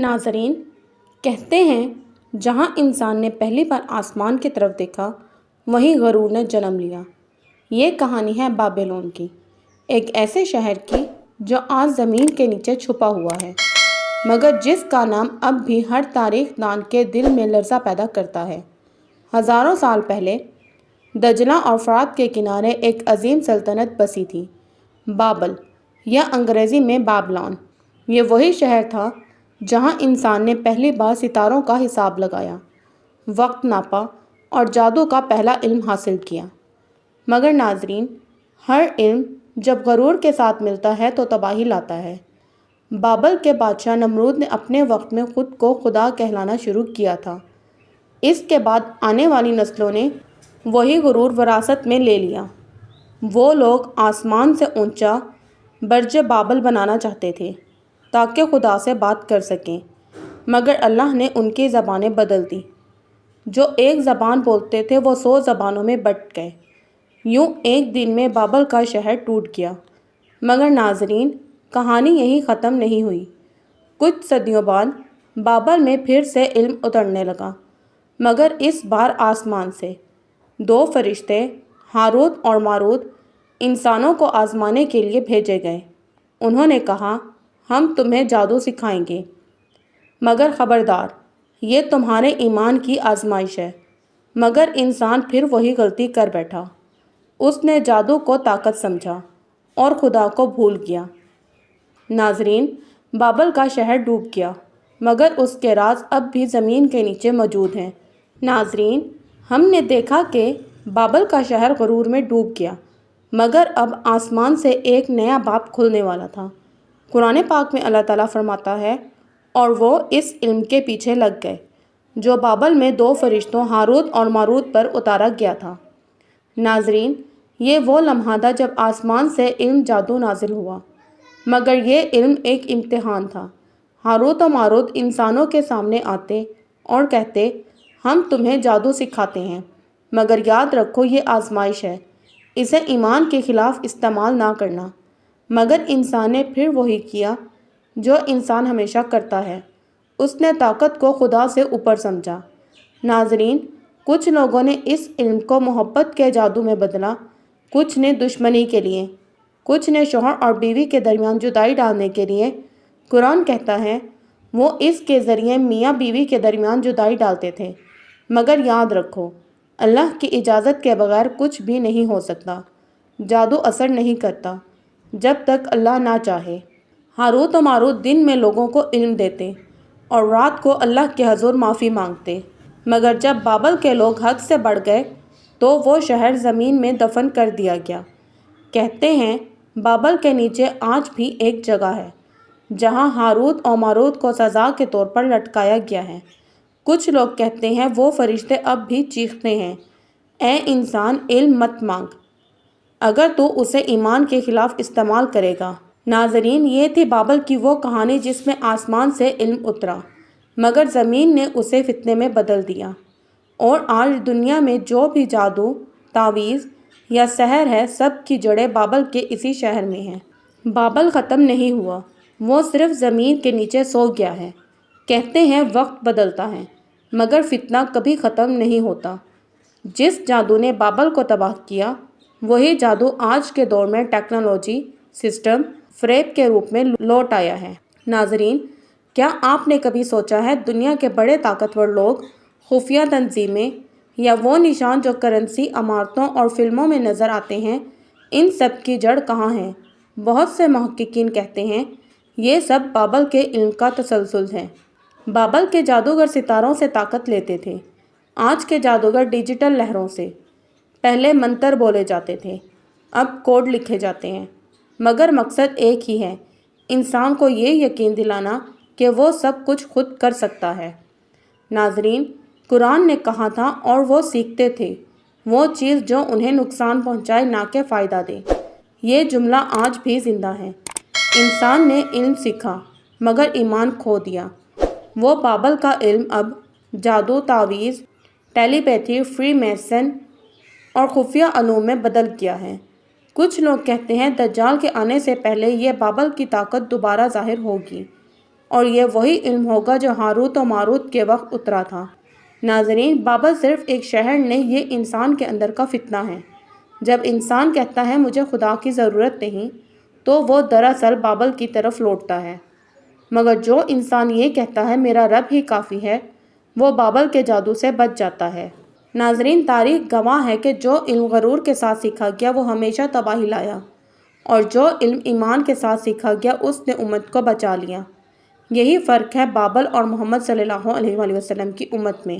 ناظرین، کہتے ہیں جہاں انسان نے پہلی بار آسمان کی طرف دیکھا وہیں غرور نے جنم لیا۔ یہ کہانی ہے بابلون کی، ایک ایسے شہر کی جو آج زمین کے نیچے چھپا ہوا ہے، مگر جس کا نام اب بھی ہر تاریخ دان کے دل میں لرزہ پیدا کرتا ہے۔ ہزاروں سال پہلے دجلہ اور فرات کے کنارے ایک عظیم سلطنت بسی تھی، بابل یا انگریزی میں بابلون۔ یہ وہی شہر تھا جہاں انسان نے پہلی بار ستاروں کا حساب لگایا، وقت ناپا اور جادو کا پہلا علم حاصل کیا۔ مگر ناظرین، ہر علم جب غرور کے ساتھ ملتا ہے تو تباہی لاتا ہے۔ بابل کے بادشاہ نمرود نے اپنے وقت میں خود کو خدا کہلانا شروع کیا تھا۔ اس کے بعد آنے والی نسلوں نے وہی غرور وراثت میں لے لیا۔ وہ لوگ آسمان سے اونچا برج بابل بنانا چاہتے تھے تاکہ خدا سے بات کر سکیں، مگر اللہ نے ان کی زبانیں بدل دیں۔ جو ایک زبان بولتے تھے وہ 100 زبانوں میں بٹ گئے۔ یوں ایک دن میں بابل کا شہر ٹوٹ گیا۔ مگر ناظرین، کہانی یہیں ختم نہیں ہوئی۔ کچھ صدیوں بعد بابل میں پھر سے علم اترنے لگا، مگر اس بار آسمان سے 2 فرشتے ہاروت اور ماروت انسانوں کو آزمانے کے لیے بھیجے گئے۔ انہوں نے کہا، ہم تمہیں جادو سکھائیں گے، مگر خبردار، یہ تمہارے ایمان کی آزمائش ہے۔ مگر انسان پھر وہی غلطی کر بیٹھا۔ اس نے جادو کو طاقت سمجھا اور خدا کو بھول گیا۔ ناظرین، بابل کا شہر ڈوب گیا، مگر اس کے راز اب بھی زمین کے نیچے موجود ہیں۔ ناظرین، ہم نے دیکھا کہ بابل کا شہر غرور میں ڈوب گیا، مگر اب آسمان سے ایک نیا باب کھلنے والا تھا۔ قرآن پاک میں اللہ تعالیٰ فرماتا ہے، اور وہ اس علم کے پیچھے لگ گئے جو بابل میں 2 فرشتوں ہاروت اور ماروت پر اتارا گیا تھا۔ ناظرین، یہ وہ لمحہ تھا جب آسمان سے علم جادو نازل ہوا، مگر یہ علم ایک امتحان تھا۔ ہاروت و ماروت انسانوں کے سامنے آتے اور کہتے، ہم تمہیں جادو سکھاتے ہیں، مگر یاد رکھو یہ آزمائش ہے، اسے ایمان کے خلاف استعمال نہ کرنا۔ مگر انسان نے پھر وہی کیا جو انسان ہمیشہ کرتا ہے، اس نے طاقت کو خدا سے اوپر سمجھا۔ ناظرین، کچھ لوگوں نے اس علم کو محبت کے جادو میں بدلا، کچھ نے دشمنی کے لیے، کچھ نے شوہر اور بیوی کے درمیان جدائی ڈالنے کے لیے۔ قرآن کہتا ہے، وہ اس کے ذریعے میاں بیوی کے درمیان جدائی ڈالتے تھے۔ مگر یاد رکھو، اللہ کی اجازت کے بغیر کچھ بھی نہیں ہو سکتا۔ جادو اثر نہیں کرتا جب تک اللہ نہ چاہے۔ ہاروت و ماروت دن میں لوگوں کو علم دیتے اور رات کو اللہ کے حضور معافی مانگتے، مگر جب بابل کے لوگ حد سے بڑھ گئے تو وہ شہر زمین میں دفن کر دیا گیا۔ کہتے ہیں بابل کے نیچے آج بھی ایک جگہ ہے جہاں ہاروت اور ماروت کو سزا کے طور پر لٹکایا گیا ہے۔ کچھ لوگ کہتے ہیں وہ فرشتے اب بھی چیختے ہیں، اے انسان، علم مت مانگ اگر تو اسے ایمان کے خلاف استعمال کرے گا۔ ناظرین، یہ تھی بابل کی وہ کہانی جس میں آسمان سے علم اترا، مگر زمین نے اسے فتنے میں بدل دیا۔ اور آج دنیا میں جو بھی جادو، تعویذ یا سحر ہے، سب کی جڑیں بابل کے اسی شہر میں ہیں۔ بابل ختم نہیں ہوا، وہ صرف زمین کے نیچے سو گیا ہے۔ کہتے ہیں وقت بدلتا ہے، مگر فتنہ کبھی ختم نہیں ہوتا۔ جس جادو نے بابل کو تباہ کیا، وہی جادو آج کے دور میں ٹیکنالوجی، سسٹم، فریب کے روپ میں لوٹ آیا ہے۔ ناظرین، کیا آپ نے کبھی سوچا ہے دنیا کے بڑے طاقتور لوگ، خفیہ تنظیمیں یا وہ نشان جو کرنسی، عمارتوں اور فلموں میں نظر آتے ہیں، ان سب کی جڑ کہاں ہے؟ بہت سے محققین کہتے ہیں یہ سب بابل کے علم کا تسلسل ہے۔ بابل کے جادوگر ستاروں سے طاقت لیتے تھے، آج کے جادوگر ڈیجیٹل لہروں سے۔ پہلے منتر بولے جاتے تھے، اب کوڈ لکھے جاتے ہیں، مگر مقصد ایک ہی ہے، انسان کو یہ یقین دلانا کہ وہ سب کچھ خود کر سکتا ہے۔ ناظرین، قرآن نے کہا تھا اور وہ سیکھتے تھے وہ چیز جو انہیں نقصان پہنچائے نہ کہ فائدہ دے۔ یہ جملہ آج بھی زندہ ہے۔ انسان نے علم سیکھا مگر ایمان کھو دیا۔ وہ بابل کا علم اب جادو، تعویذ، ٹیلی پیتھی، فری میسن اور خفیہ علوم میں بدل گیا ہے۔ کچھ لوگ کہتے ہیں دجال کے آنے سے پہلے یہ بابل کی طاقت دوبارہ ظاہر ہوگی۔ اور یہ وہی علم ہوگا جو ہاروت و ماروت کے وقت اترا تھا۔ ناظرین، بابل صرف ایک شہر نہیں، یہ انسان کے اندر کا فتنہ ہے۔ جب انسان کہتا ہے مجھے خدا کی ضرورت نہیں، تو وہ دراصل بابل کی طرف لوٹتا ہے۔ مگر جو انسان یہ کہتا ہے میرا رب ہی کافی ہے، وہ بابل کے جادو سے بچ جاتا ہے۔ ناظرین، تاریخ گواہ ہے کہ جو علم غرور کے ساتھ سیکھا گیا وہ ہمیشہ تباہی لایا، اور جو علم ایمان کے ساتھ سیکھا گیا اس نے امت کو بچا لیا۔ یہی فرق ہے بابل اور محمد صلی اللہ علیہ وآلہ وسلم کی امت میں۔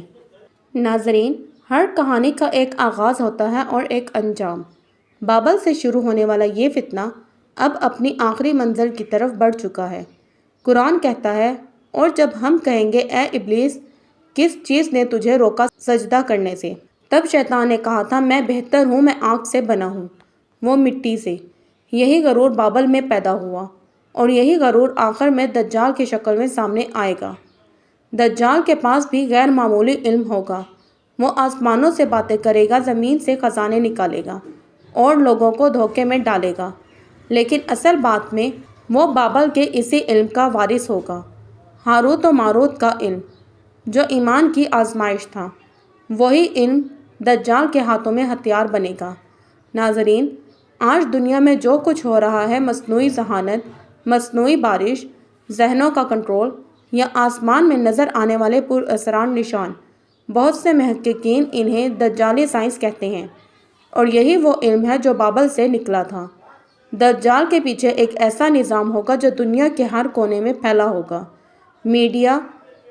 ناظرین، ہر کہانی کا ایک آغاز ہوتا ہے اور ایک انجام۔ بابل سے شروع ہونے والا یہ فتنہ اب اپنی آخری منزل کی طرف بڑھ چکا ہے۔ قرآن کہتا ہے، اور جب ہم کہیں گے اے ابلیس، کس چیز نے تجھے روکا سجدہ کرنے سے؟ تب شیطان نے کہا تھا میں بہتر ہوں، میں آگ سے بنا ہوں، وہ مٹی سے۔ یہی غرور بابل میں پیدا ہوا، اور یہی غرور آخر میں دجال کی شکل میں سامنے آئے گا۔ دجال کے پاس بھی غیر معمولی علم ہوگا۔ وہ آسمانوں سے باتیں کرے گا، زمین سے خزانے نکالے گا اور لوگوں کو دھوکے میں ڈالے گا، لیکن اصل بات میں وہ بابل کے اسی علم کا وارث ہوگا، ہاروت و ماروت کا علم، جو ایمان کی آزمائش تھا۔ وہی علم دجال کے ہاتھوں میں ہتھیار بنے گا۔ ناظرین، آج دنیا میں جو کچھ ہو رہا ہے، مصنوعی ذہانت، مصنوعی بارش، ذہنوں کا کنٹرول، یا آسمان میں نظر آنے والے پراسرار نشان، بہت سے محققین انہیں دجالی سائنس کہتے ہیں، اور یہی وہ علم ہے جو بابل سے نکلا تھا۔ دجال کے پیچھے ایک ایسا نظام ہوگا جو دنیا کے ہر کونے میں پھیلا ہوگا۔ میڈیا،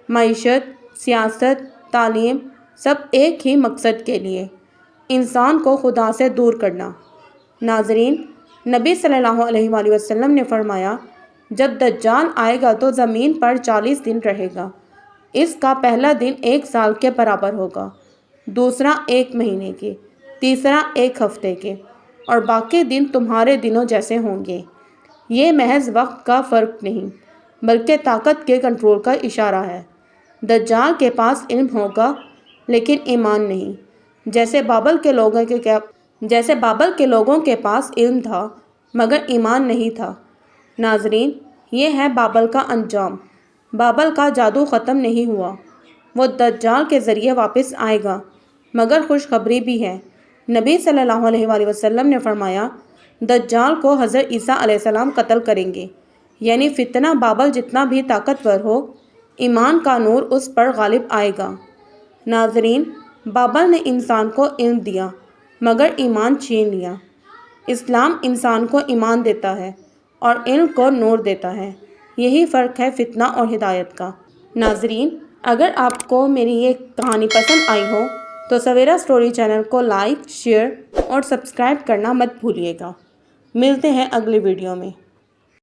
معیشت، سیاست، تعلیم، سب ایک ہی مقصد کے لیے، انسان کو خدا سے دور کرنا۔ ناظرین، نبی صلی اللہ علیہ وآلہ وسلم نے فرمایا، جب دجال آئے گا تو زمین پر 40 دن رہے گا۔ اس کا پہلا دن 1 سال کے برابر ہوگا، دوسرا 1 مہینے کے، تیسرا 1 ہفتے کے، اور باقی دن تمہارے دنوں جیسے ہوں گے۔ یہ محض وقت کا فرق نہیں، بلکہ طاقت کے کنٹرول کا اشارہ ہے۔ دجال کے پاس علم ہوگا لیکن ایمان نہیں، جیسے بابل کے لوگوں کے پاس علم تھا مگر ایمان نہیں تھا۔ ناظرین، یہ ہے بابل کا انجام۔ بابل کا جادو ختم نہیں ہوا، وہ دجال کے ذریعے واپس آئے گا، مگر خوشخبری بھی ہے۔ نبی صلی اللہ علیہ وآلہ وسلم نے فرمایا، دجال کو حضرت عیسیٰ علیہ السلام قتل کریں گے، یعنی فتنہ بابل جتنا بھی طاقتور ہو، ایمان کا نور اس پر غالب آئے گا۔ ناظرین، بابل نے انسان کو علم دیا مگر ایمان چھین لیا۔ اسلام انسان کو ایمان دیتا ہے اور علم کو نور دیتا ہے۔ یہی فرق ہے فتنہ اور ہدایت کا۔ ناظرین، اگر آپ کو میری یہ کہانی پسند آئی ہو تو سویرا سٹوری چینل کو لائک، شیئر اور سبسکرائب کرنا مت بھولیے گا۔ ملتے ہیں اگلی ویڈیو میں۔